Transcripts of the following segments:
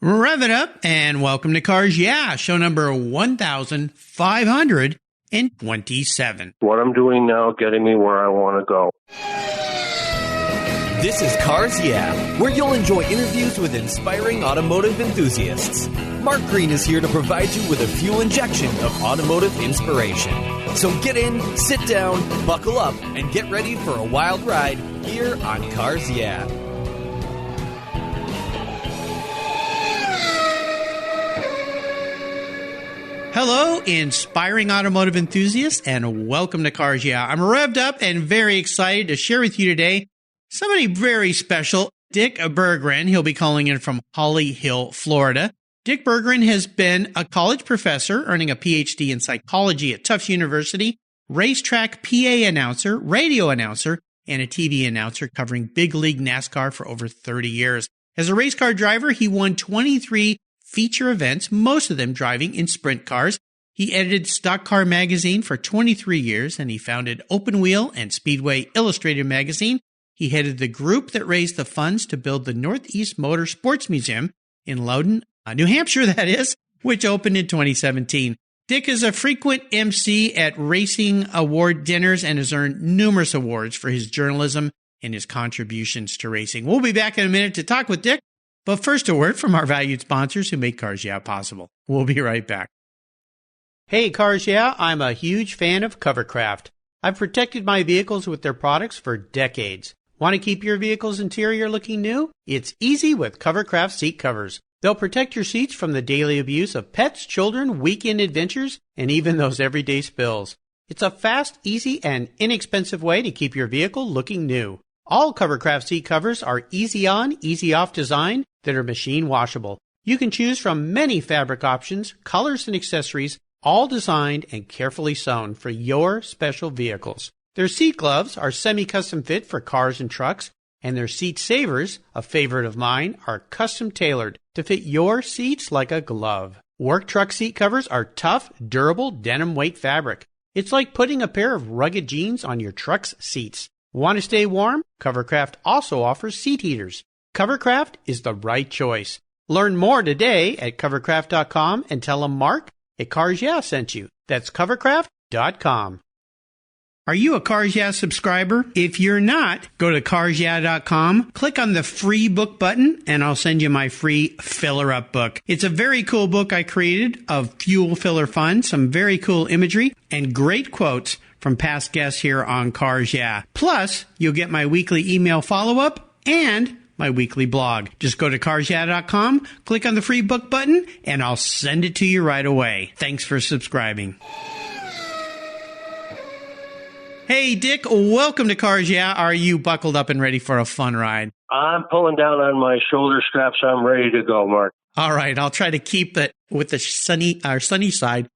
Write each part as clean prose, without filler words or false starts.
Rev it up and welcome to Cars Yeah, show number 1527. What I'm doing now, getting me where I want to go. This is Cars Yeah, where you'll enjoy interviews with inspiring automotive enthusiasts. Mark Green is here to provide you with a fuel injection of automotive inspiration. So get in, sit down, buckle up, and get ready for a wild ride here on Cars Yeah. Hello, inspiring automotive enthusiasts, and welcome to Cars Yeah. I'm revved up and very excited to share with you today somebody very special, Dick Berggren. He'll be calling in from Holly Hill, Florida. Dick Berggren has been a college professor, earning a Ph.D. in psychology at Tufts University, racetrack PA announcer, radio announcer, and a TV announcer covering big league NASCAR for over 30 years. As a race car driver, he won 23 feature events, most of them driving in sprint cars. He edited Stock Car magazine for 23 years, and he founded Open Wheel and Speedway Illustrated magazine. He headed the group that raised the funds to build the Northeast Motorsports Museum in Loudon, New Hampshire, that is, which opened in 2017. Dick is a frequent MC at racing award dinners and has earned numerous awards for his journalism and his contributions to racing. We'll be back in a minute to talk with Dick. But first, a word from our valued sponsors who make Cars Yeah possible. We'll be right back. Hey, Cars Yeah, I'm a huge fan of Covercraft. I've protected my vehicles with their products for decades. Want to keep your vehicle's interior looking new? It's easy with Covercraft seat covers. They'll protect your seats from the daily abuse of pets, children, weekend adventures, and even those everyday spills. It's a fast, easy, and inexpensive way to keep your vehicle looking new. All Covercraft seat covers are easy on, easy off design that are machine washable. You can choose from many fabric options, colors, and accessories, all designed and carefully sewn for your special vehicles. Their seat gloves are semi-custom fit for cars and trucks, and their seat savers, a favorite of mine, are custom tailored to fit your seats like a glove. Work truck seat covers are tough, durable denim weight fabric. It's like putting a pair of rugged jeans on your truck's seats. Want to stay warm? Covercraft also offers seat heaters. Covercraft is the right choice. Learn more today at covercraft.com and tell them Mark at Cars Yeah sent you. That's covercraft.com. Are you a Cars Yeah subscriber? If you're not, go to carsyeah.com, click on the free book button, and I'll send you my free Filler Up book. It's a very cool book I created of fuel filler fun, some very cool imagery, and great quotes from past guests here on Cars Yeah. Plus, you'll get my weekly email follow-up and my weekly blog. Just go to carsyeah.com, click on the free book button, and I'll send it to you right away. Thanks for subscribing. Hey, Dick, welcome to Cars Yeah. Are you buckled up and ready for a fun ride? I'm pulling down on my shoulder straps. I'm ready to go, Mark. All right, I'll try to keep it with the shiny side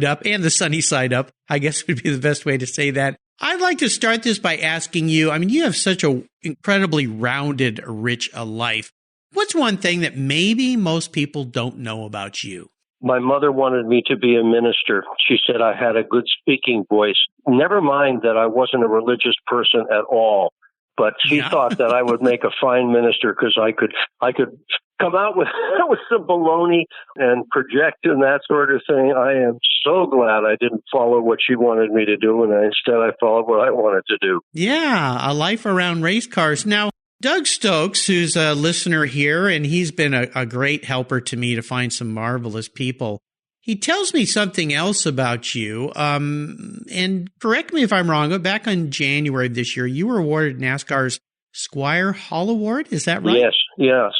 up, and the sunny side up, I guess would be the best way to say that. I'd like to start this by asking you, you have such an incredibly rounded, rich life. What's one thing that maybe most people don't know about you? My mother wanted me to be a minister. She said I had a good speaking voice. Never mind that I wasn't a religious person at all, but she thought that I would make a fine minister because I could come out with some baloney and project and that sort of thing. I am so glad I didn't follow what she wanted me to do, and instead I followed what I wanted to do. Yeah, a life around race cars. Now, Doug Stokes, who's a listener here, and he's been a great helper to me to find some marvelous people. He tells me something else about you, and correct me if I'm wrong, but back in January of this year, you were awarded NASCAR's Squire Hall Award. Is that right? Yes.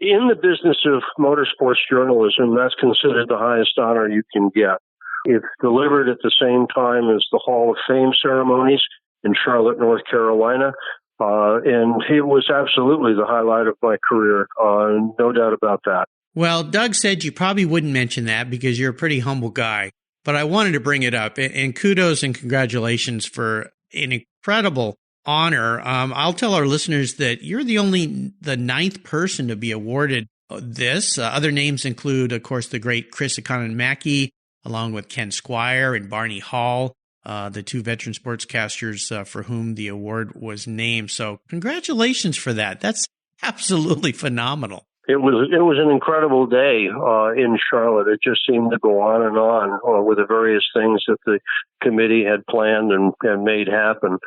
In the business of motorsports journalism, that's considered the highest honor you can get. It's delivered at the same time as the Hall of Fame ceremonies in Charlotte, North Carolina. And it was absolutely the highlight of my career, no doubt about that. Well, Doug said you probably wouldn't mention that because you're a pretty humble guy, but I wanted to bring it up. And kudos and congratulations for an incredible honor. I'll tell our listeners that you're the ninth person to be awarded this. Other names include, of course, the great Chris Economaki, along with Ken Squire and Barney Hall, the two veteran sportscasters for whom the award was named. So congratulations for that. That's absolutely phenomenal. It was an incredible day in Charlotte. It just seemed to go on and on with the various things that the committee had planned and made happen.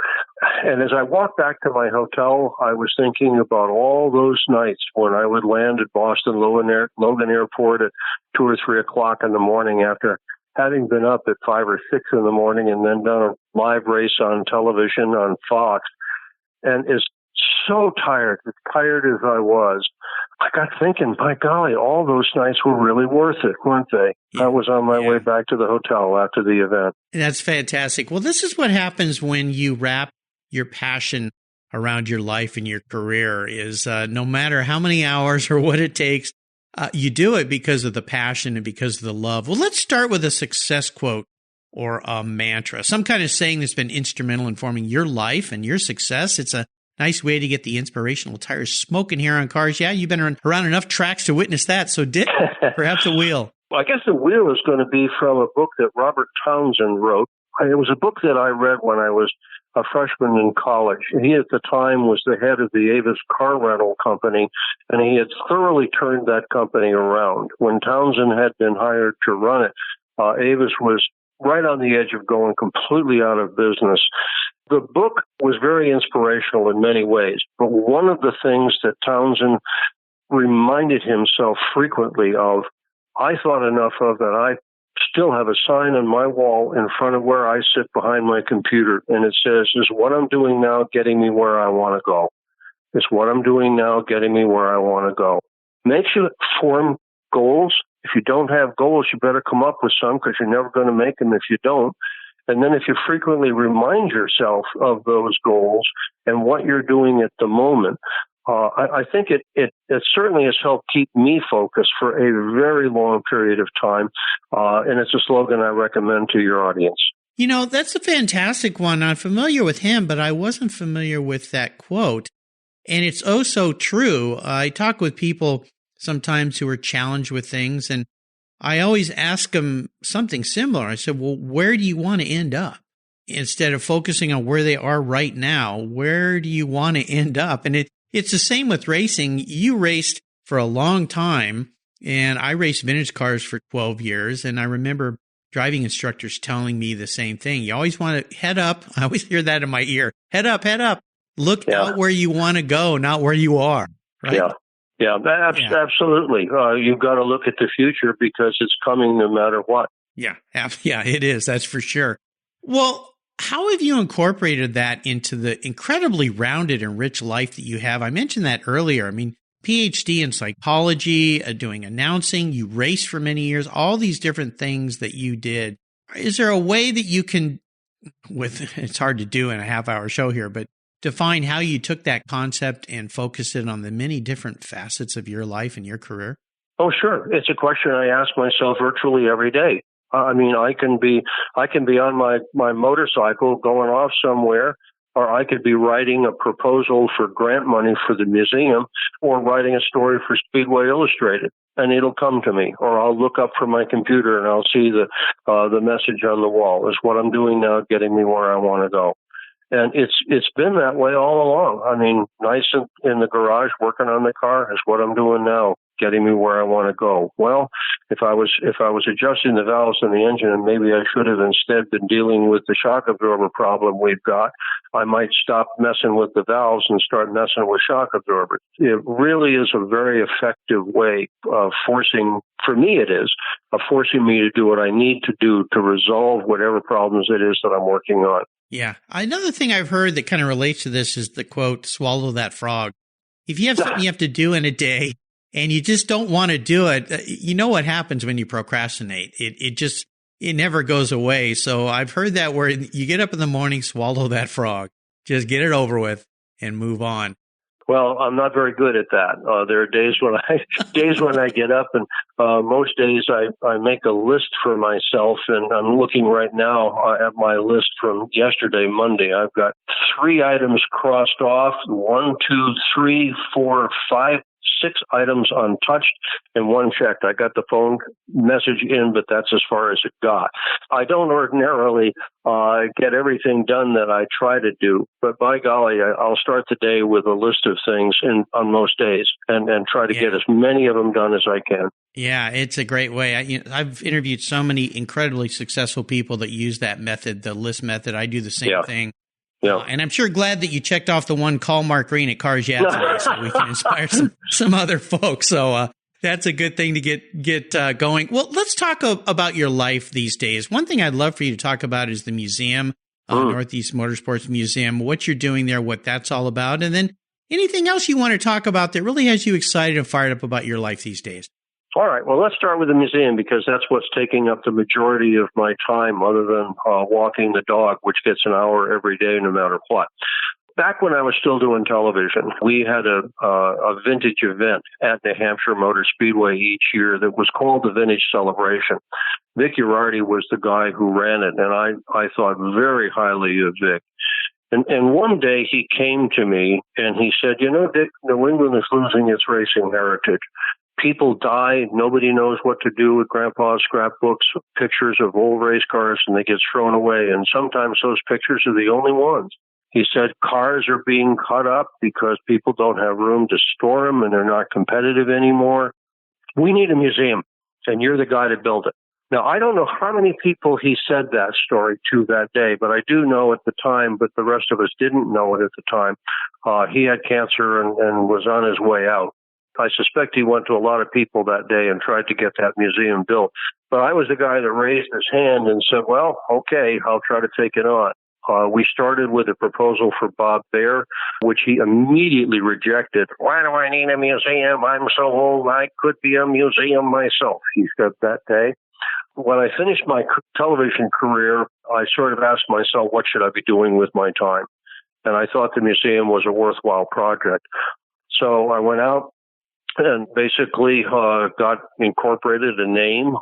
And as I walked back to my hotel, I was thinking about all those nights when I would land at Boston Logan Airport at 2 or 3 o'clock in the morning after having been up at 5 or 6 in the morning and then done a live race on television on Fox. And as tired as I was, I got thinking, by golly, all those nights were really worth it, weren't they? I was on my way back to the hotel after the event. That's fantastic. Well, this is what happens when you wrap your passion around your life and your career is no matter how many hours or what it takes, you do it because of the passion and because of the love. Well, let's start with a success quote or a mantra, some kind of saying that's been instrumental in forming your life and your success. It's a nice way to get the inspirational tires smoking here on Cars Yeah. You've been around enough tracks to witness that. So, Dick, perhaps a wheel. Well, I guess the wheel is going to be from a book that Robert Townsend wrote. It was a book that I read when I was a freshman in college. He, at the time, was the head of the Avis car rental company, and he had thoroughly turned that company around. When Townsend had been hired to run it, Avis was right on the edge of going completely out of business. The book was very inspirational in many ways, but one of the things that Townsend reminded himself frequently of, I thought enough of that I still have a sign on my wall in front of where I sit behind my computer, and it says, is what I'm doing now getting me where I want to go? Is what I'm doing now getting me where I want to go? Makes you form goals. If you don't have goals, you better come up with some because you're never going to make them if you don't. And then if you frequently remind yourself of those goals and what you're doing at the moment, I think it certainly has helped keep me focused for a very long period of time. And it's a slogan I recommend to your audience. You know, that's a fantastic one. I'm familiar with him, but I wasn't familiar with that quote. And it's oh so true. I talk with people sometimes who are challenged with things, and I always ask them something similar. I said, well, where do you want to end up? Instead of focusing on where they are right now, where do you want to end up? And it's the same with racing. You raced for a long time, and I raced vintage cars for 12 years, and I remember driving instructors telling me the same thing. You always want to head up. I always hear that in my ear. Head up, head up. Look out where you want to go, not where you are. Right? Yeah, absolutely. You've got to look at the future because it's coming no matter what. Yeah, it is. That's for sure. Well, how have you incorporated that into the incredibly rounded and rich life that you have? I mentioned that earlier. I mean, Ph.D. in psychology, doing announcing, you raced for many years, all these different things that you did. Is there a way that you can, it's hard to do in a half-hour show here, but define how you took that concept and focused it on the many different facets of your life and your career? Oh, sure. It's a question I ask myself virtually every day. I mean, I can be on my motorcycle going off somewhere, or I could be writing a proposal for grant money for the museum, or writing a story for Speedway Illustrated, and it'll come to me. Or I'll look up from my computer and I'll see the message on the wall. Is what I'm doing now getting me where I want to go? And it's been that way all along. I mean, nice in the garage working on the car is what I'm doing now, getting me where I want to go. Well, if I was adjusting the valves in the engine, and maybe I should have instead been dealing with the shock absorber problem we've got, I might stop messing with the valves and start messing with shock absorbers. It really is a very effective way of forcing me to do what I need to do to resolve whatever problems it is that I'm working on. Yeah. Another thing I've heard that kind of relates to this is the quote, swallow that frog. If you have something you have to do in a day and you just don't want to do it, you know what happens when you procrastinate. It never goes away. So I've heard that where you get up in the morning, swallow that frog, just get it over with and move on. Well, I'm not very good at that. There are days when I get up, and most days I make a list for myself, and I'm looking right now at my list from yesterday, Monday. I've got 3 items crossed off, 1, 2, 3, 4, 5, 6 items untouched and 1 checked. I got the phone message in, but that's as far as it got. I don't ordinarily get everything done that I try to do, but by golly, I'll start the day with a list of things on most days and try to get as many of them done as I can. Yeah, it's a great way. I've interviewed so many incredibly successful people that use that method, the list method. I do the same thing. Yeah. And I'm sure glad that you checked off the one call Mark Green at Cars Yeah today so we can inspire some other folks. So that's a good thing to get going. Well, let's talk about your life these days. One thing I'd love for you to talk about is the museum, Northeast Motorsports Museum, what you're doing there, what that's all about, and then anything else you want to talk about that really has you excited and fired up about your life these days. All right. Well, let's start with the museum because that's what's taking up the majority of my time other than walking the dog, which gets an hour every day no matter what. Back when I was still doing television, we had a vintage event at the Hampshire Motor Speedway each year that was called the Vintage Celebration. Vic Urardi was the guy who ran it, and I thought very highly of Vic. And one day he came to me and he said, you know, Dick, New England is losing its racing heritage. People die. Nobody knows what to do with Grandpa's scrapbooks, pictures of old race cars, and they get thrown away. And sometimes those pictures are the only ones. He said cars are being cut up because people don't have room to store them and they're not competitive anymore. We need a museum, and you're the guy to build it. Now, I don't know how many people he said that story to that day, but I do know at the time, but the rest of us didn't know it at the time. He had cancer and was on his way out. I suspect he went to a lot of people that day and tried to get that museum built. But I was the guy that raised his hand and said, well, okay, I'll try to take it on. We started with a proposal for Bob Baer, which he immediately rejected. Why do I need a museum? I'm so old, I could be a museum myself, he said that day. When I finished my television career, I sort of asked myself, what should I be doing with my time? And I thought the museum was a worthwhile project. So I went out and basically got incorporated a name,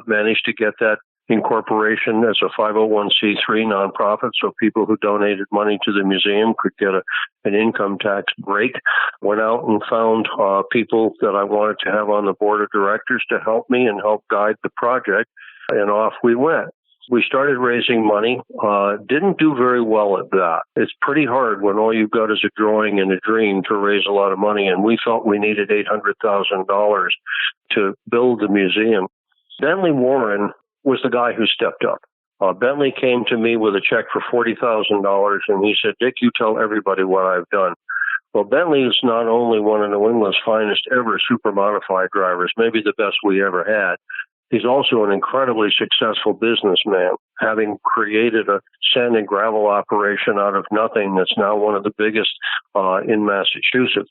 managed to get that incorporation as a 501c3 nonprofit, so people who donated money to the museum could get an income tax break. Went out and found people that I wanted to have on the board of directors to help me and help guide the project, and off we went. We started raising money, didn't do very well at that. It's pretty hard when all you've got is a drawing and a dream to raise a lot of money, and we felt we needed $800,000 to build the museum. Bentley Warren was the guy who stepped up. Bentley came to me with a check for $40,000, and he said, Dick, you tell everybody what I've done. Well, Bentley is not only one of New England's finest ever super modified drivers, maybe the best we ever had. He's also an incredibly successful businessman, having created a sand and gravel operation out of nothing that's now one of the biggest in Massachusetts.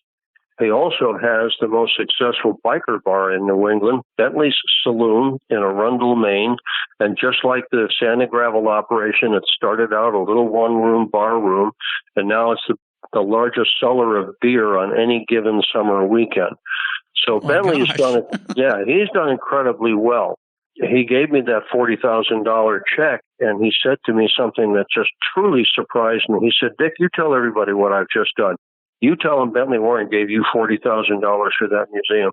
He also has the most successful biker bar in New England, Bentley's Saloon in Arundel, Maine. And just like the sand and gravel operation, it started out a little one-room bar room, and now it's the largest seller of beer on any given summer weekend. So Bentley has done it. Yeah, he's done incredibly well. He gave me that $40,000 check, and he said to me something that just truly surprised me. He said, Dick, you tell everybody what I've just done. You tell them Bentley Warren gave you $40,000 for that museum.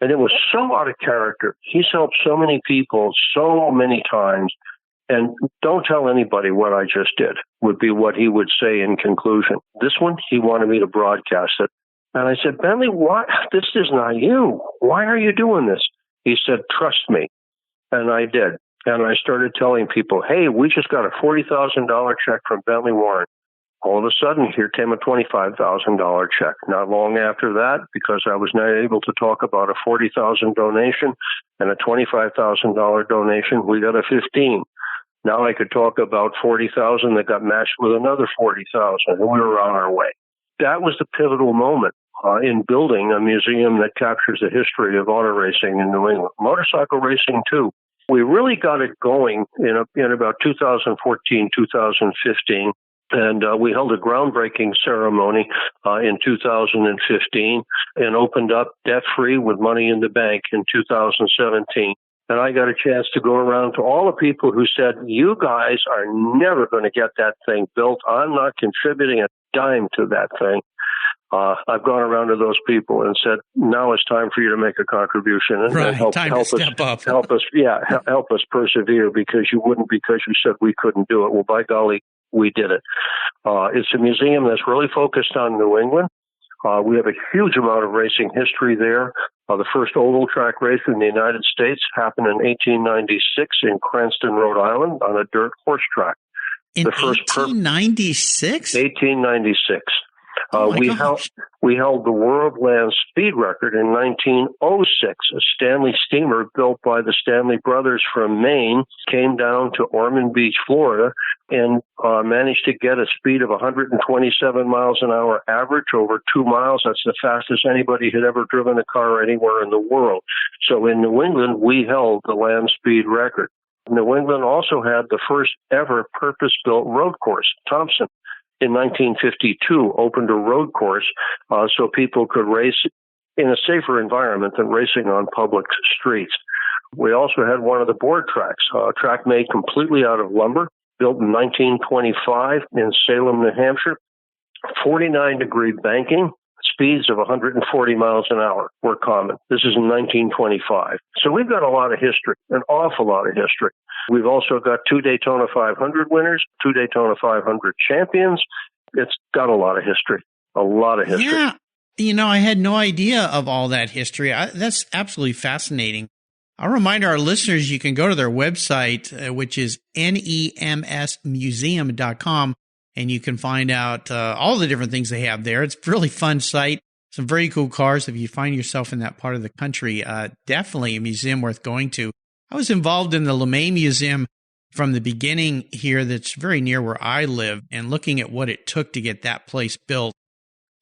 And it was so out of character. He's helped so many people so many times. And don't tell anybody what I just did, would be what he would say in conclusion. This one, he wanted me to broadcast it. And I said, Bentley, what? This is not you. Why are you doing this? He said, trust me. And I did. And I started telling people, hey, we just got a $40,000 check from Bentley Warren. All of a sudden, here came a $25,000 check. Not long after that, because I was not able to talk about a $40,000 donation and a $25,000 donation, we got a $15,000. Now I could talk about $40,000 that got matched with another $40,000, and we were on our way. That was the pivotal moment in building a museum that captures the history of auto racing in New England. Motorcycle racing, too. We really got it going in about 2014, 2015. And we held a groundbreaking ceremony in 2015 and opened up debt-free with money in the bank in 2017. And I got a chance to go around to all the people who said, you guys are never going to get that thing built. I'm not contributing a dime to that thing. I've gone around to those people and said, now it's time for you to make a contribution and help us persevere, because you said we couldn't do it. Well, by golly, we did it. It's a museum that's really focused on New England. We have a huge amount of racing history there. The first oval track race in the United States happened in 1896 in Cranston, Rhode Island, on a dirt horse track. In 1896? 1896. We held the world land speed record in 1906. A Stanley steamer built by the Stanley brothers from Maine came down to Ormond Beach, Florida, and managed to get a speed of 127 miles an hour average over 2 miles. That's the fastest anybody had ever driven a car anywhere in the world. So in New England, we held the land speed record. New England also had the first ever purpose-built road course. Thompson, in 1952, opened a road course so people could race in a safer environment than racing on public streets. We also had one of the board tracks, a track made completely out of lumber, built in 1925 in Salem, New Hampshire, 49-degree banking. Speeds of 140 miles an hour were common. This is in 1925. So we've got a lot of history, an awful lot of history. We've also got 2 Daytona 500 winners, 2 Daytona 500 champions. It's got a lot of history, Yeah. I had no idea of all that history. That's absolutely fascinating. I'll remind our listeners, you can go to their website, which is nemsmuseum.com. And you can find out all the different things they have there. It's a really fun site. Some very cool cars. If you find yourself in that part of the country, definitely a museum worth going to. I was involved in the LeMay Museum from the beginning here, that's very near where I live, and looking at what it took to get that place built,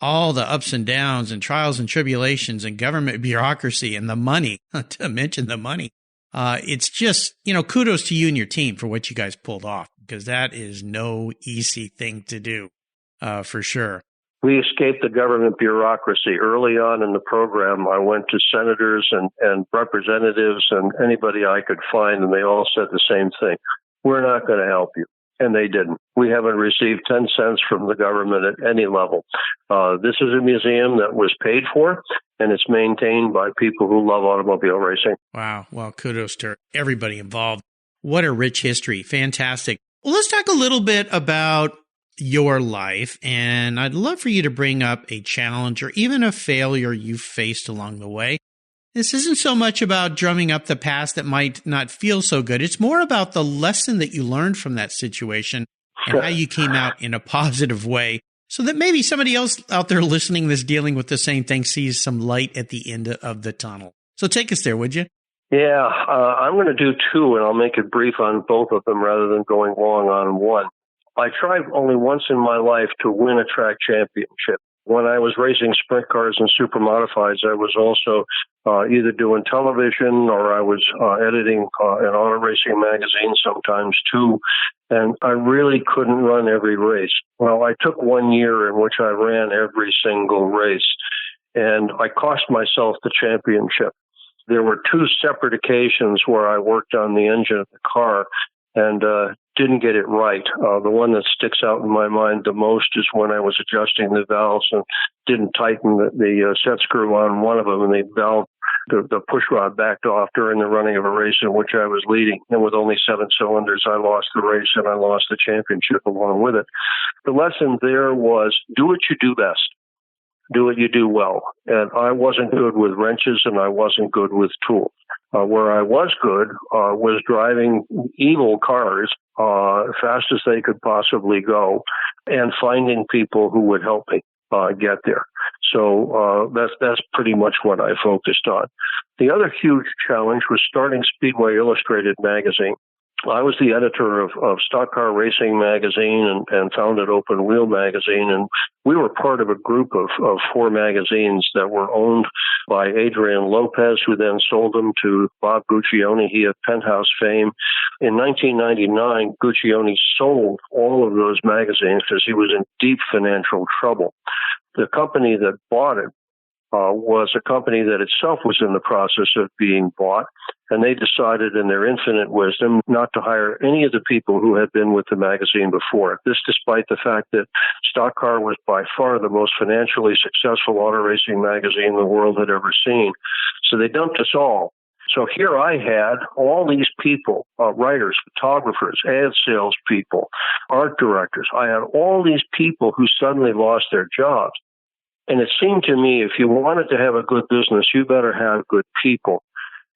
all the ups and downs and trials and tribulations and government bureaucracy and the money, to mention the money. It's just, kudos to you and your team for what you guys pulled off, because that is no easy thing to do, for sure. We escaped the government bureaucracy. Early on in the program, I went to senators and representatives and anybody I could find, and they all said the same thing. We're not going to help you. And they didn't. We haven't received 10 cents from the government at any level. This is a museum that was paid for, and it's maintained by people who love automobile racing. Wow. Well, kudos to everybody involved. What a rich history. Fantastic. Well, let's talk a little bit about your life, and I'd love for you to bring up a challenge or even a failure you faced along the way. This isn't so much about drumming up the past that might not feel so good. It's more about the lesson that you learned from that situation and how you came out in a positive way, so that maybe somebody else out there listening that's dealing with the same thing sees some light at the end of the tunnel. So take us there, would you? Yeah, I'm going to do 2, and I'll make it brief on both of them rather than going long on one. I tried only once in my life to win a track championship. When I was racing sprint cars and super modifieds, I was also either doing television or I was editing an auto racing magazine sometimes too. And I really couldn't run every race. Well, I took 1 year in which I ran every single race, and I cost myself the championship. There were 2 separate occasions where I worked on the engine of the car and didn't get it right. The one that sticks out in my mind the most is when I was adjusting the valves and didn't tighten the set screw on one of them, and the push rod backed off during the running of a race in which I was leading. And with only 7 cylinders, I lost the race and I lost the championship along with it. The lesson there was do what you do best. Do what you do well. And I wasn't good with wrenches and I wasn't good with tools. Where I was good was driving evil cars fast as they could possibly go and finding people who would help me get there. So that's pretty much what I focused on. The other huge challenge was starting Speedway Illustrated magazine. I was the editor of Stock Car Racing magazine and founded Open Wheel magazine, and we were part of a group of 4 magazines that were owned by Adrian Lopez, who then sold them to Bob Guccione. He had Penthouse fame. In 1999, Guccione sold all of those magazines because he was in deep financial trouble. The company that bought it was a company that itself was in the process of being bought, and they decided in their infinite wisdom not to hire any of the people who had been with the magazine before. This despite the fact that Stock Car was by far the most financially successful auto racing magazine the world had ever seen. So they dumped us all. So here I had all these people, writers, photographers, ad salespeople, art directors. I had all these people who suddenly lost their jobs. And it seemed to me, if you wanted to have a good business, you better have good people.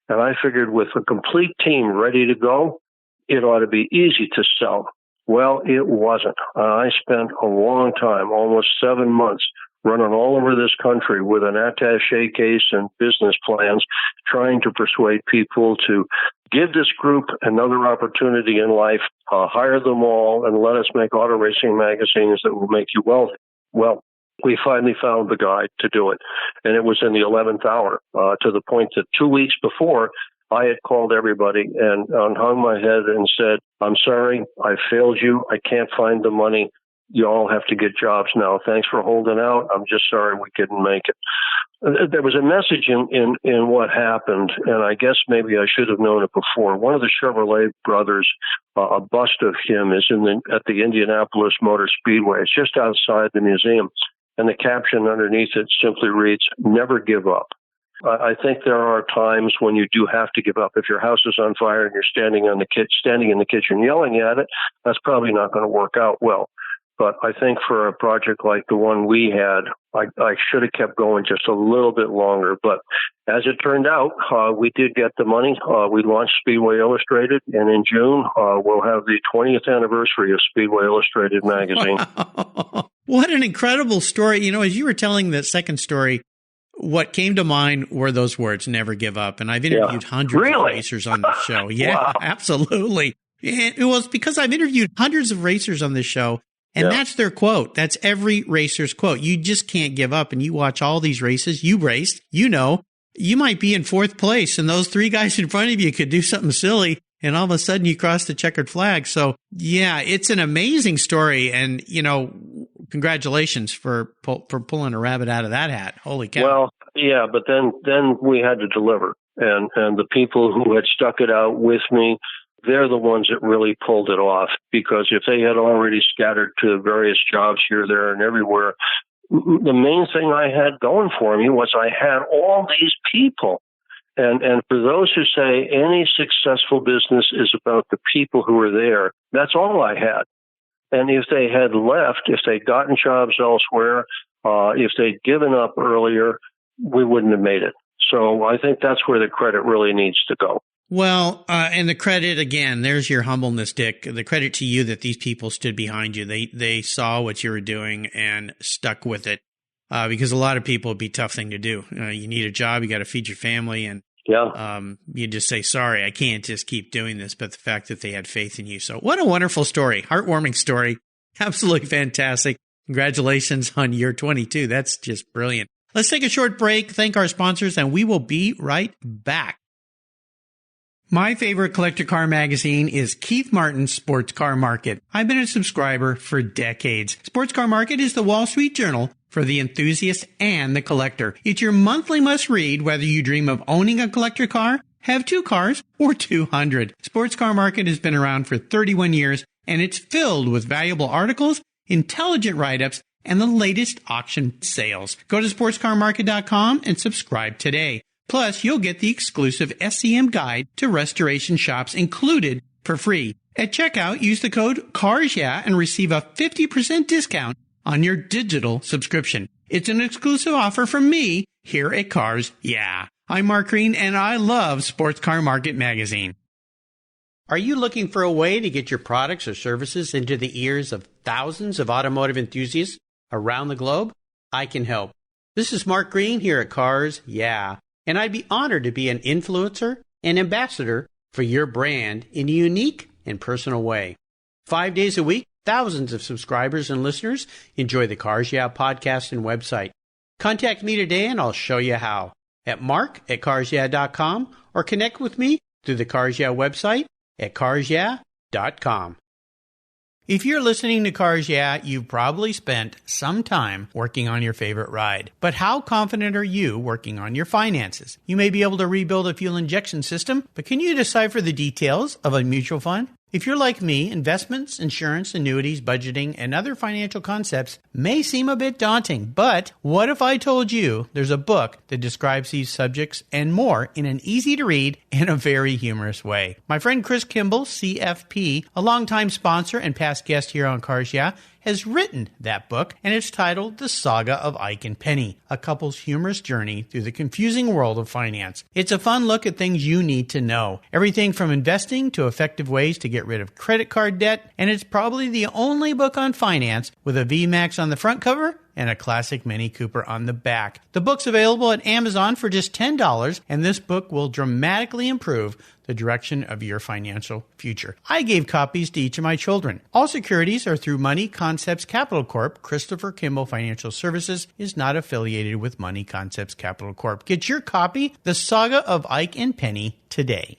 And I figured with a complete team ready to go, it ought to be easy to sell. Well, it wasn't. I spent a long time, almost 7 months, running all over this country with an attaché case and business plans, trying to persuade people to give this group another opportunity in life, hire them all, and let us make auto racing magazines that will make you wealthy. Well, we finally found the guy to do it, and it was in the 11th hour, to the point that 2 weeks before, I had called everybody and hung my head and said, I'm sorry, I failed you. I can't find the money. You all have to get jobs now. Thanks for holding out. I'm just sorry we couldn't make it. There was a message in what happened, and I guess maybe I should have known it before. One of the Chevrolet brothers, a bust of him is at the Indianapolis Motor Speedway. It's just outside the museum. And the caption underneath it simply reads, never give up. I think there are times when you do have to give up. If your house is on fire and you're standing in the kitchen yelling at it, that's probably not going to work out well. But I think for a project like the one we had, I should have kept going just a little bit longer. But as it turned out, we did get the money. We launched Speedway Illustrated, and in June, we'll have the 20th anniversary of Speedway Illustrated magazine. Wow. What an incredible story. You know, as you were telling the second story, what came to mind were those words, never give up. And I've interviewed hundreds of racers on this show. Yeah, wow. Absolutely. Well, it's because I've interviewed hundreds of racers on this show. And that's their quote. That's every racer's quote. You just can't give up. And you watch all these races. You raced, you know, you might be in fourth place and those three guys in front of you could do something silly. And all of a sudden you cross the checkered flag. So yeah, it's an amazing story. And, you know, congratulations for pulling a rabbit out of that hat. Holy cow. Well, yeah, but then we had to deliver. And the people who had stuck it out with me, they're the ones that really pulled it off, because if they had already scattered to various jobs here, there, and everywhere, the main thing I had going for me was I had all these people. And for those who say any successful business is about the people who are there, that's all I had. And if they had left, if they'd gotten jobs elsewhere, if they'd given up earlier, we wouldn't have made it. So I think that's where the credit really needs to go. Well, and the credit, again, there's your humbleness, Dick. The credit to you that these people stood behind you. They saw what you were doing and stuck with it, because a lot of people would be a tough thing to do. You need a job, you got to feed your family, and you just say, sorry, I can't just keep doing this. But the fact that they had faith in you. So what a wonderful story. Heartwarming story. Absolutely fantastic. Congratulations on year 22. That's just brilliant. Let's take a short break, thank our sponsors, and we will be right back. My favorite collector car magazine is Keith Martin's Sports Car Market. I've been a subscriber for decades. Sports Car Market is the Wall Street Journal for the enthusiast and the collector. It's your monthly must-read whether you dream of owning a collector car, have 2 cars, or 200. Sports Car Market has been around for 31 years, and it's filled with valuable articles, intelligent write-ups, and the latest auction sales. Go to sportscarmarket.com and subscribe today. Plus, you'll get the exclusive SCM guide to restoration shops included for free. At checkout, use the code CARSYEAH and receive a 50% discount on your digital subscription. It's an exclusive offer from me here at Cars Yeah. I'm Mark Green, and I love Sports Car Market magazine. Are you looking for a way to get your products or services into the ears of thousands of automotive enthusiasts around the globe? I can help. This is Mark Green here at Cars Yeah. And I'd be honored to be an influencer and ambassador for your brand in a unique and personal way. 5 days a week, thousands of subscribers and listeners enjoy the Cars Yeah podcast and website. Contact me today and I'll show you how at mark@carsyeah.com or connect with me through the Cars Yeah website at carsyeah.com. If you're listening to Cars Yeah, you've probably spent some time working on your favorite ride. But how confident are you working on your finances? You may be able to rebuild a fuel injection system, but can you decipher the details of a mutual fund? If you're like me, investments, insurance, annuities, budgeting, and other financial concepts may seem a bit daunting, but what if I told you there's a book that describes these subjects and more in an easy-to-read and a very humorous way? My friend Chris Kimball, CFP, a longtime sponsor and past guest here on Cars Yeah, has written that book, and it's titled The Saga of Eicken Penny, a couple's humorous journey through the confusing world of finance. It's a fun look at things you need to know. Everything from investing to effective ways to get rid of credit card debt, and it's probably the only book on finance with a VMAX on the front cover and a classic Mini Cooper on the back. The book's available at Amazon for just $10, and this book will dramatically improve the direction of your financial future. I gave copies to each of my children. All securities are through Money Concepts Capital Corp. Christopher Kimball Financial Services is not affiliated with Money Concepts Capital Corp. Get your copy, The Saga of Eicken Penny, today.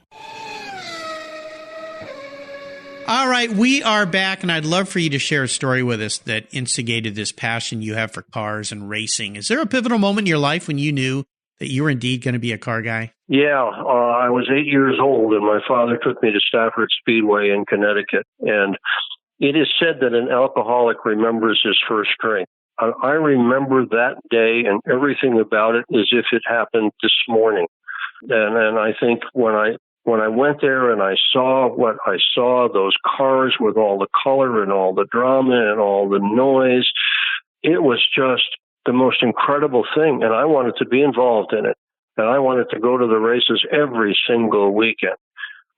All right, we are back, and I'd love for you to share a story with us that instigated this passion you have for cars and racing. Is there a pivotal moment in your life when you knew that you were indeed going to be a car guy? Yeah, I was 8 years old, and my father took me to Stafford Speedway in Connecticut. And it is said that an alcoholic remembers his first drink. I remember that day and everything about it as if it happened this morning. And I think when I went there and I saw what I saw, those cars with all the color and all the drama and all the noise, it was just the most incredible thing. And I wanted to be involved in it. And I wanted to go to the races every single weekend.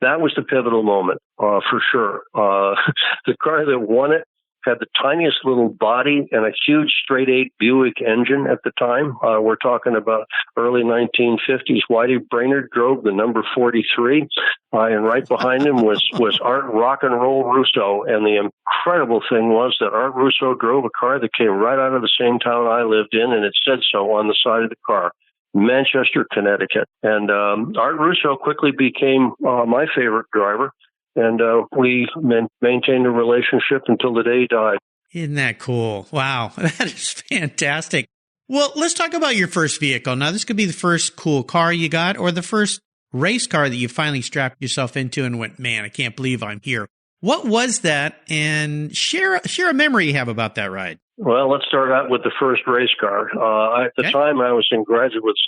That was the pivotal moment, for sure. The car that won it had the tiniest little body and a huge straight-eight Buick engine at the time. We're talking about early 1950s. Whitey Brainerd drove the number 43, and right behind him was Art Rock and Roll Russo. And the incredible thing was that Art Russo drove a car that came right out of the same town I lived in, and it said so on the side of the car. Manchester, Connecticut. And Art Russo quickly became my favorite driver. And we maintained a relationship until the day he died. Isn't that cool? Wow, that is fantastic. Well, let's talk about your first vehicle. Now, this could be the first cool car you got or the first race car that you finally strapped yourself into and went, man, I can't believe I'm here. What was that? And share a memory you have about that ride. Well, let's start out with the first race car. At the time, I was a graduate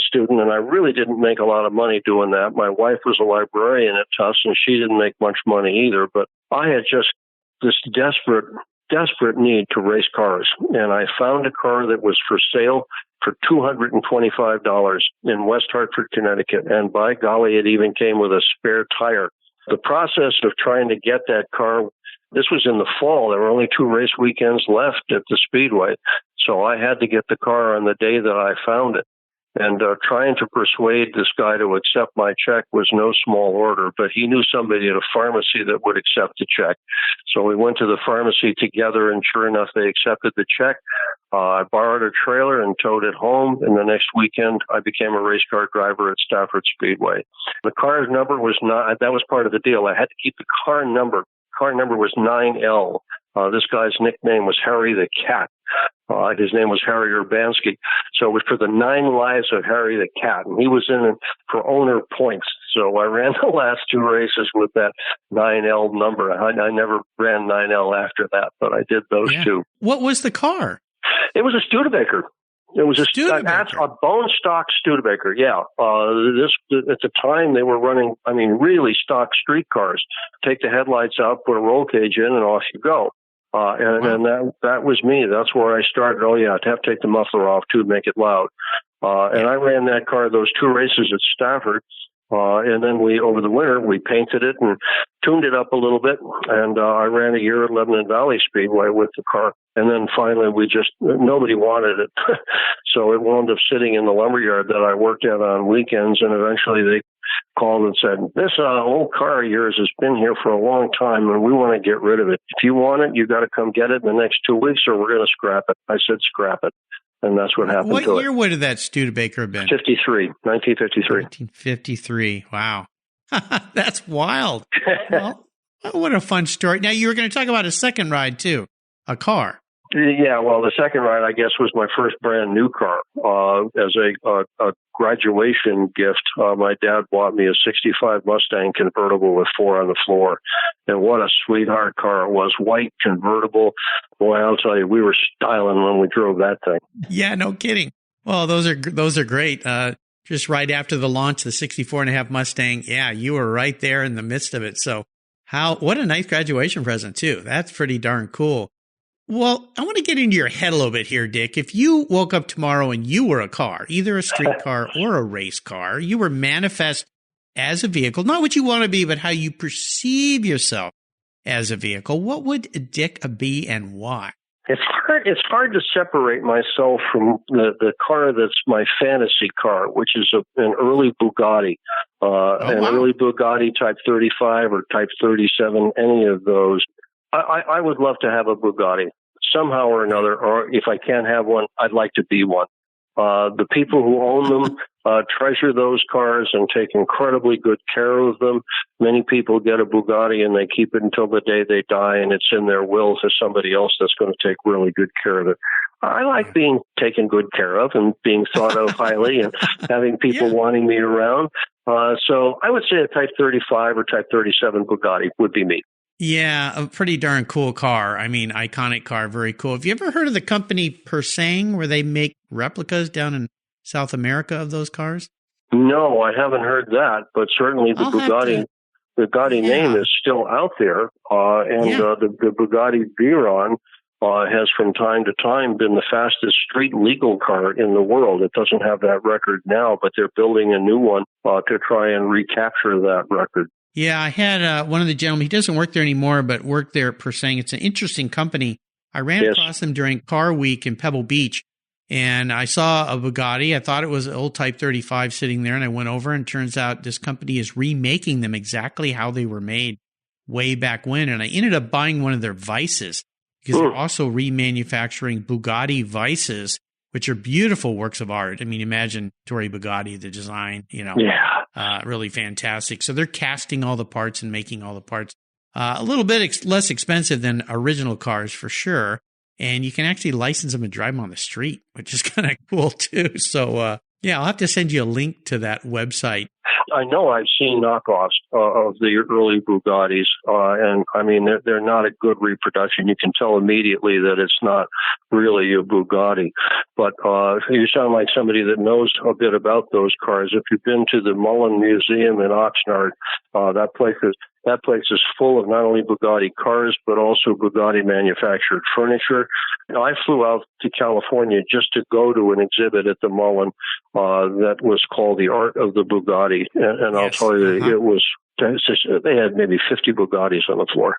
student, and I really didn't make a lot of money doing that. My wife was a librarian at Tufts, and she didn't make much money either. But I had just this desperate need to race cars, and I found a car that was for sale for $225 in West Hartford, Connecticut. And by golly, it even came with a spare tire. The process of trying to get that car, this was in the fall. There were only 2 race weekends left at the Speedway. So I had to get the car on the day that I found it. And trying to persuade this guy to accept my check was no small order, but he knew somebody at a pharmacy that would accept the check. So we went to the pharmacy together, and sure enough, they accepted the check. I borrowed a trailer and towed it home, and the next weekend, I became a race car driver at Stafford Speedway. The car number was not, that was part of the deal. I had to keep the car number. Car number was 9L. This guy's nickname was Harry the Cat. His name was Harry Urbanski. So it was for the 9 lives of Harry the Cat. And he was in it for owner points. So I ran the last 2 races with that 9L number. I never ran 9L after that, but I did those 2. What was the car? It was a Studebaker. It was a bone stock Studebaker. Yeah. At the time they were running, really stock street cars. Take the headlights out, put a roll cage in, and off you go. And that was me. That's where I started. Oh yeah, I'd have to take the muffler off too to make it loud. And I ran that car those 2 races at Stafford. And then over the winter, we painted it and tuned it up a little bit. And I ran a year at Lebanon Valley Speedway with the car. And then finally, nobody wanted it. So it wound up sitting in the lumberyard that I worked at on weekends. And eventually they called and said, this old car of yours has been here for a long time and we want to get rid of it. If you want it, you got to come get it in the next 2 weeks or we're going to scrap it. I said, scrap it. And that's what happened to it. What year would that Studebaker have been? 1953. 1953. Wow. That's wild. Well, Oh, what a fun story. Now, you were going to talk about a second ride, too, a car. Yeah, well, the second ride, I guess, was my first brand new car. As a graduation gift, my dad bought me a 65 Mustang convertible with 4 on the floor. And what a sweetheart car it was. White convertible. Boy, I'll tell you, we were styling when we drove that thing. Yeah, no kidding. Well, those are great. Just right after the launch, the 64.5 Mustang. Yeah, you were right there in the midst of it. So what a nice graduation present, too. That's pretty darn cool. Well, I want to get into your head a little bit here, Dick. If you woke up tomorrow and you were a car, either a street car or a race car, you were manifest as a vehicle, not what you want to be, but how you perceive yourself as a vehicle, what would Dick be and why? It's hard to separate myself from the car that's my fantasy car, which is an early Bugatti, early Bugatti Type 35 or Type 37, any of those. I would love to have a Bugatti somehow or another, or if I can't have one, I'd like to be one. The people who own them treasure those cars and take incredibly good care of them. Many people get a Bugatti and they keep it until the day they die, and it's in their will to somebody else that's going to take really good care of it. I like being taken good care of and being thought of highly and having people wanting me around. So I would say a Type 35 or Type 37 Bugatti would be me. Yeah, a pretty darn cool car. I mean, iconic car, very cool. Have you ever heard of the company Persang, where they make replicas down in South America of those cars? No, I haven't heard that, but certainly the Bugatti name is still out there, the Bugatti Veyron has from time to time been the fastest street legal car in the world. It doesn't have that record now, but they're building a new one to try and recapture that record. Yeah, I had one of the gentlemen, he doesn't work there anymore, but worked there at Persang. It's an interesting company. I ran across them during Car Week in Pebble Beach, and I saw a Bugatti. I thought it was an old Type 35 sitting there, and I went over, and turns out this company is remaking them exactly how they were made way back when. And I ended up buying one of their Vices, because they're also remanufacturing Bugatti Vices, which are beautiful works of art. I mean, imagine Torre Bugatti, the design, really fantastic. So they're casting all the parts and making all the parts. A little bit less expensive than original cars for sure. And you can actually license them and drive them on the street, which is kind of cool too. So, I'll have to send you a link to that website. I know I've seen knockoffs of the early Bugattis, and I mean, they're not a good reproduction. You can tell immediately that it's not really a Bugatti. But you sound like somebody that knows a bit about those cars. If you've been to the Mullen Museum in Oxnard, that place is full of not only Bugatti cars, but also Bugatti manufactured furniture. I flew out to California just to go to an exhibit at the Mullen that was called The Art of the Bugatti. And I'll tell you, they had maybe 50 Bugattis on the floor.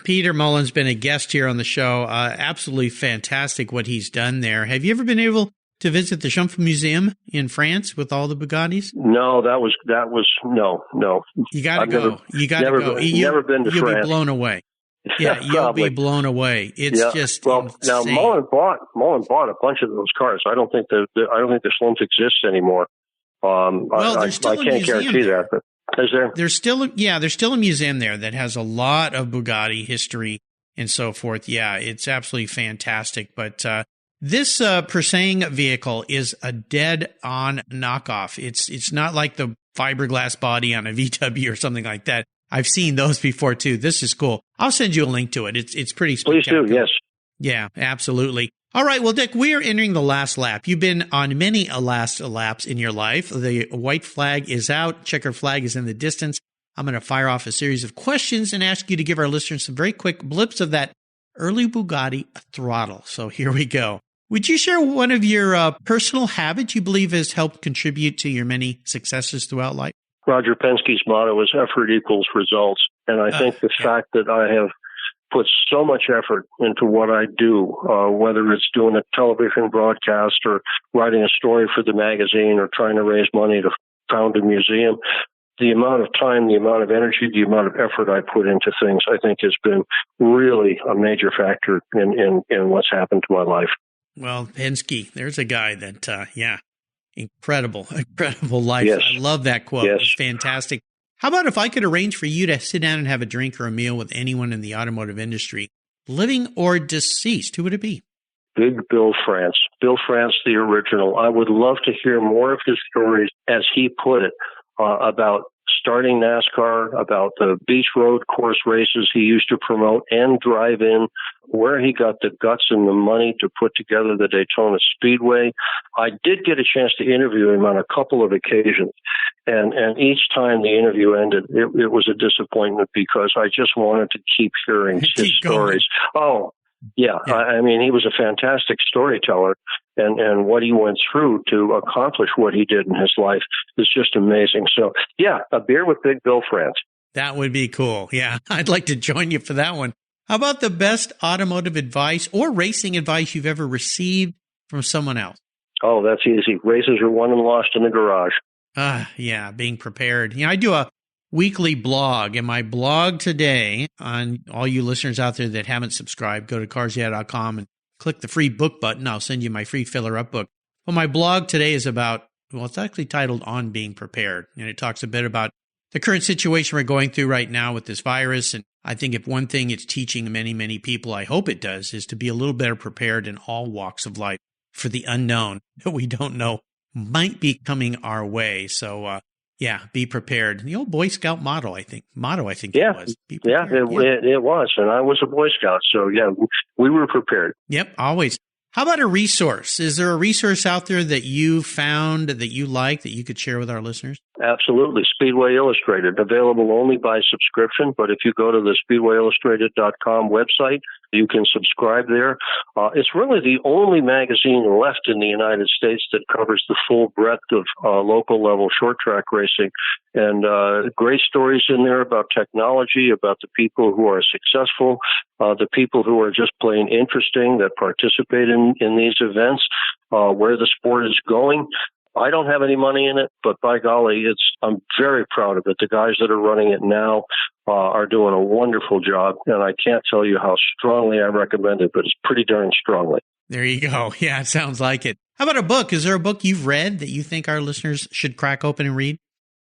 Peter Mullen's been a guest here on the show. Absolutely fantastic what he's done there. Have you ever been able to visit the Schumpf Museum in France with all the Bugattis? No, that was no. You got to go. You got to go. Never been to France. You'll be blown away. Yeah, you'll be blown away. It's just insane. Now Mullen bought a bunch of those cars. I don't think the Schlumpf exists anymore. There's still I can't guarantee that. But is there? There's still a museum there that has a lot of Bugatti history and so forth. Yeah, it's absolutely fantastic. But this Persang vehicle is a dead-on knockoff. It's not like the fiberglass body on a VW or something like that. I've seen those before too. This is cool. I'll send you a link to it. It's pretty spectacular. Please do. Yes. Yeah, absolutely. All right. Well, Dick, we are entering the last lap. You've been on many last laps in your life. The white flag is out. Checker flag is in the distance. I'm going to fire off a series of questions and ask you to give our listeners some very quick blips of that early Bugatti throttle. So here we go. Would you share one of your personal habits you believe has helped contribute to your many successes throughout life? Roger Penske's motto is effort equals results. And I think the fact that I have put so much effort into what I do, whether it's doing a television broadcast or writing a story for the magazine or trying to raise money to found a museum, the amount of time, the amount of energy, the amount of effort I put into things, I think has been really a major factor in what's happened to my life. Well, Penske, there's a guy that, incredible life. Yes. I love that quote. Yes. It's fantastic. How about if I could arrange for you to sit down and have a drink or a meal with anyone in the automotive industry, living or deceased? Who would it be? Big Bill France. Bill France, the original. I would love to hear more of his stories, as he put it, about starting NASCAR, about the beach road course races he used to promote and drive in, where he got the guts and the money to put together the Daytona Speedway. I did get a chance to interview him on a couple of occasions, and each time the interview ended, it was a disappointment because I just wanted to keep hearing his stories. Oh, yeah. I mean, he was a fantastic storyteller, and what he went through to accomplish what he did in his life is just amazing. So, yeah, a beer with Big Bill France. That would be cool. Yeah, I'd like to join you for that one. How about the best automotive advice or racing advice you've ever received from someone else? Oh, that's easy. Races are won and lost in the garage. Yeah, being prepared. I do a weekly blog, and my blog today, on all you listeners out there that haven't subscribed, go to carsyeah.com and click the free book button. I'll send you my free filler up book. Well, my blog today is about, well, it's actually titled On Being Prepared, and it talks a bit about the current situation we're going through right now with this virus. And I think if one thing it's teaching many, many people, I hope it does, is to be a little better prepared in all walks of life for the unknown that we don't know might be coming our way. So, yeah, be prepared. The old Boy Scout motto, I think. It was. It was. And I was a Boy Scout. So, yeah, we were prepared. Yep, always. How about a resource? Is there a resource out there that you found that you like that you could share with our listeners? Absolutely. Speedway Illustrated, available only by subscription. But if you go to the speedwayillustrated.com website, you can subscribe there. It's really the only magazine left in the United States that covers the full breadth of local level short track racing. And great stories in there about technology, about the people who are successful, the people who are just plain interesting that participate in these events, where the sport is going. I don't have any money in it, but by golly, I'm very proud of it. The guys that are running it now are doing a wonderful job, and I can't tell you how strongly I recommend it, but it's pretty darn strongly. There you go. Yeah, it sounds like it. How about a book? Is there a book you've read that you think our listeners should crack open and read?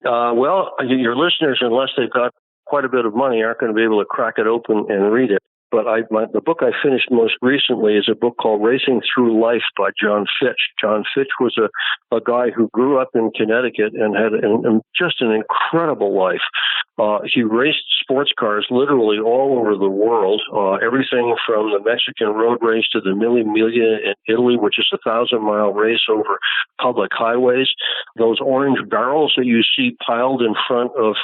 Well, your listeners, unless they've got quite a bit of money, aren't going to be able to crack it open and read it. But the book I finished most recently is a book called Racing Through Life by John Fitch. John Fitch was a guy who grew up in Connecticut and had just an incredible life. He raced sports cars literally all over the world, everything from the Mexican road race to the Mille Miglia in Italy, which is a 1,000-mile race over public highways. Those orange barrels that you see piled in front of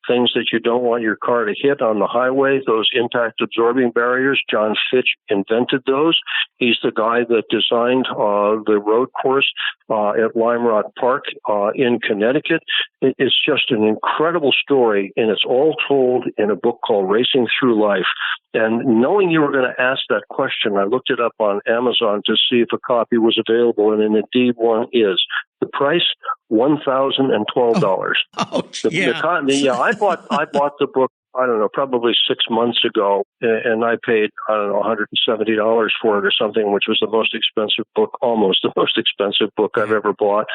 things that you don't want your car to hit on the highway, those impact absorbing barriers, John Fitch invented those. He's the guy that designed the road course at Lime Rock Park in Connecticut. It's just an incredible story, and it's all told in a book called Racing Through Life. And knowing you were going to ask that question, I looked it up on Amazon to see if a copy was available, and indeed one is. The price, $1,012. I bought the book, I don't know, probably 6 months ago, and I paid, I don't know, $170 for it or something, which was almost the most expensive book I've ever bought.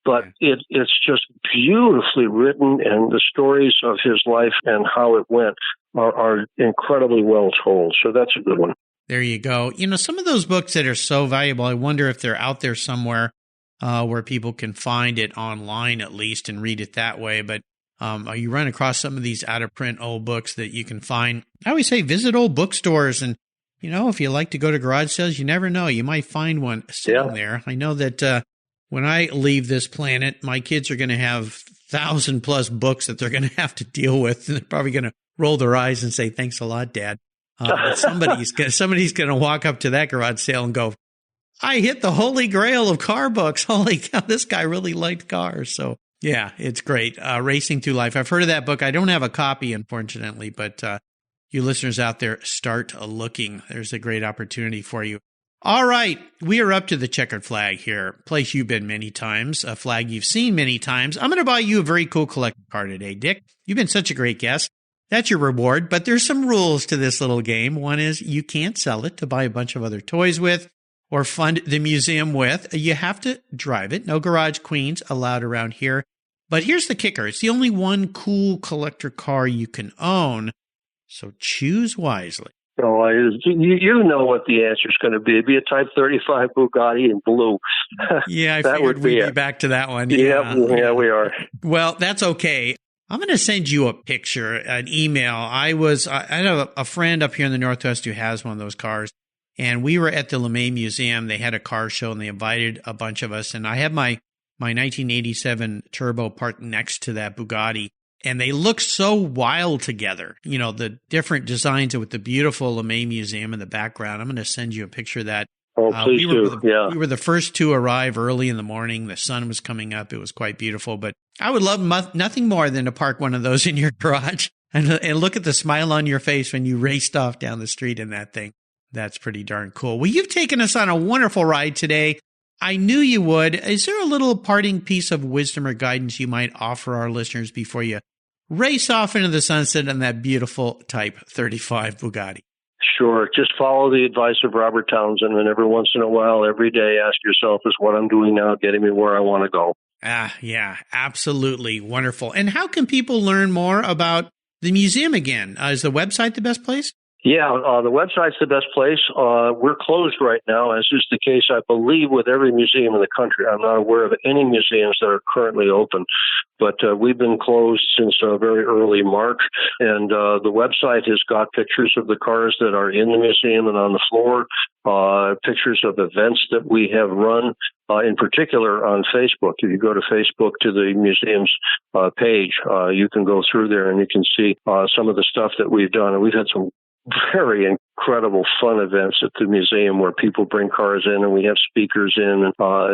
But it's just beautifully written, and the stories of his life and how it went are incredibly well told. So that's a good one. There you go. Some of those books that are so valuable, I wonder if they're out there somewhere where people can find it online at least and read it that way. But you run across some of these out-of-print old books that you can find. I always say visit old bookstores, and, if you like to go to garage sales, you never know. You might find one sitting there. I know that when I leave this planet, my kids are going to have 1,000-plus books that they're going to have to deal with, and they're probably going to roll their eyes and say, "Thanks a lot, Dad." But somebody's going to walk up to that garage sale and go, "I hit the holy grail of car books. Holy cow, this guy really liked cars." So, yeah, it's great. Racing Through Life. I've heard of that book. I don't have a copy, unfortunately, but you listeners out there, start looking. There's a great opportunity for you. All right, we are up to the checkered flag here, place you've been many times, a flag you've seen many times. I'm going to buy you a very cool collector car today, Dick. You've been such a great guest. That's your reward, but there's some rules to this little game. One is you can't sell it to buy a bunch of other toys with or fund the museum with. You have to drive it. No garage queens allowed around here. But here's the kicker. It's the only one cool collector car you can own, so choose wisely. Oh, you know what the answer is going to be. It'd be a Type 35 Bugatti in blue. Yeah, I figured we'd be back to that one. Yeah, we are. Well, that's okay. I'm going to send you a picture, an email. I had a friend up here in the Northwest who has one of those cars, and we were at the LeMay Museum. They had a car show, and they invited a bunch of us, and I have my 1987 Turbo parked next to that Bugatti. And they look so wild together, you know, the different designs with the beautiful LeMay Museum in the background. I'm going to send you a picture of that. Oh, please do. We were the first to arrive early in the morning. The sun was coming up. It was quite beautiful. But I would love nothing more than to park one of those in your garage and look at the smile on your face when you raced off down the street in that thing. That's pretty darn cool. Well, you've taken us on a wonderful ride today. I knew you would. Is there a little parting piece of wisdom or guidance you might offer our listeners before you race off into the sunset on that beautiful Type 35 Bugatti? Sure. Just follow the advice of Robert Townsend, and every once in a while, every day, ask yourself, is what I'm doing now getting me where I want to go? Yeah, absolutely. Wonderful. And how can people learn more about the museum again? Is the website the best place? Yeah, the website's the best place. We're closed right now, as is the case, I believe, with every museum in the country. I'm not aware of any museums that are currently open, but we've been closed since very early March. And the website has got pictures of the cars that are in the museum and on the floor, pictures of events that we have run, in particular on Facebook. If you go to Facebook to the museum's page, you can go through there and you can see some of the stuff that we've done. And we've had some very incredible fun events at the museum where people bring cars in and we have speakers in and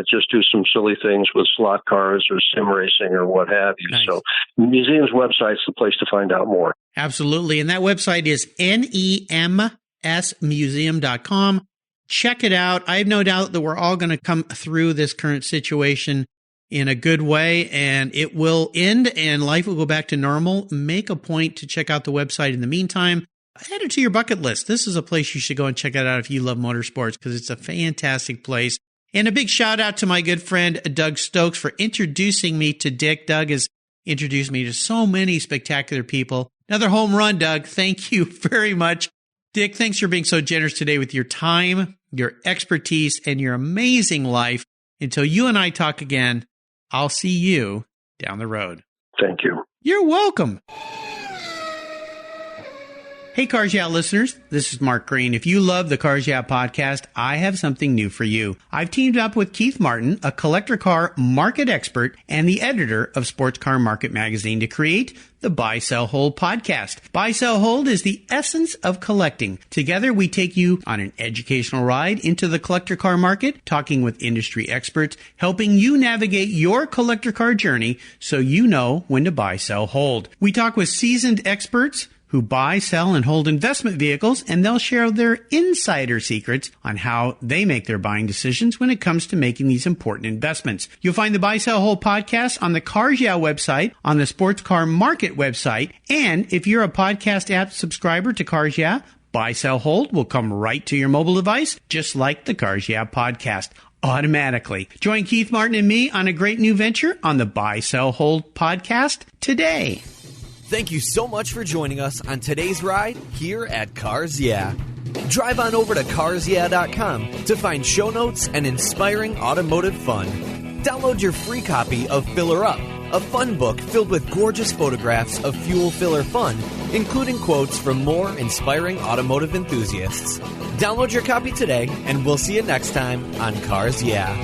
just do some silly things with slot cars or sim racing or what have you. Nice. So the museum's website's the place to find out more. Absolutely. And that website is nemsmuseum.com. Check it out. I have no doubt that we're all going to come through this current situation in a good way, and it will end and life will go back to normal. Make a point to check out the website in the meantime. Add it to your bucket list. This is a place you should go and check it out if you love motorsports, because it's a fantastic place. And a big shout out to my good friend Doug Stokes for introducing me to Dick. Doug has introduced me to so many spectacular people. Another home run, Doug. Thank you very much. Dick, thanks for being so generous today with your time, your expertise, and your amazing life. Until you and I talk again, I'll see you down the road. Thank you. You're welcome. Hey, Cars Yeah listeners, this is Mark Green. If you love the Cars Yeah podcast, I have something new for you. I've teamed up with Keith Martin, a collector car market expert and the editor of Sports Car Market magazine, to create the Buy, Sell, Hold podcast. Buy, Sell, Hold is the essence of collecting. Together, we take you on an educational ride into the collector car market, talking with industry experts, helping you navigate your collector car journey so you know when to buy, sell, hold. We talk with seasoned experts who buy, sell, and hold investment vehicles, and they'll share their insider secrets on how they make their buying decisions when it comes to making these important investments. You'll find the Buy, Sell, Hold podcast on the Cars Yeah website, on the Sports Car Market website, and if you're a podcast app subscriber to Cars Yeah, Buy, Sell, Hold will come right to your mobile device, just like the Cars Yeah podcast. Automatically. Join Keith Martin and me on a great new venture on the Buy, Sell, Hold podcast today. Thank you so much for joining us on today's ride here at Cars Yeah. Drive on over to carsyeah.com to find show notes and inspiring automotive fun. Download your free copy of Filler Up, a fun book filled with gorgeous photographs of fuel filler fun, including quotes from more inspiring automotive enthusiasts. Download your copy today, and we'll see you next time on Cars Yeah.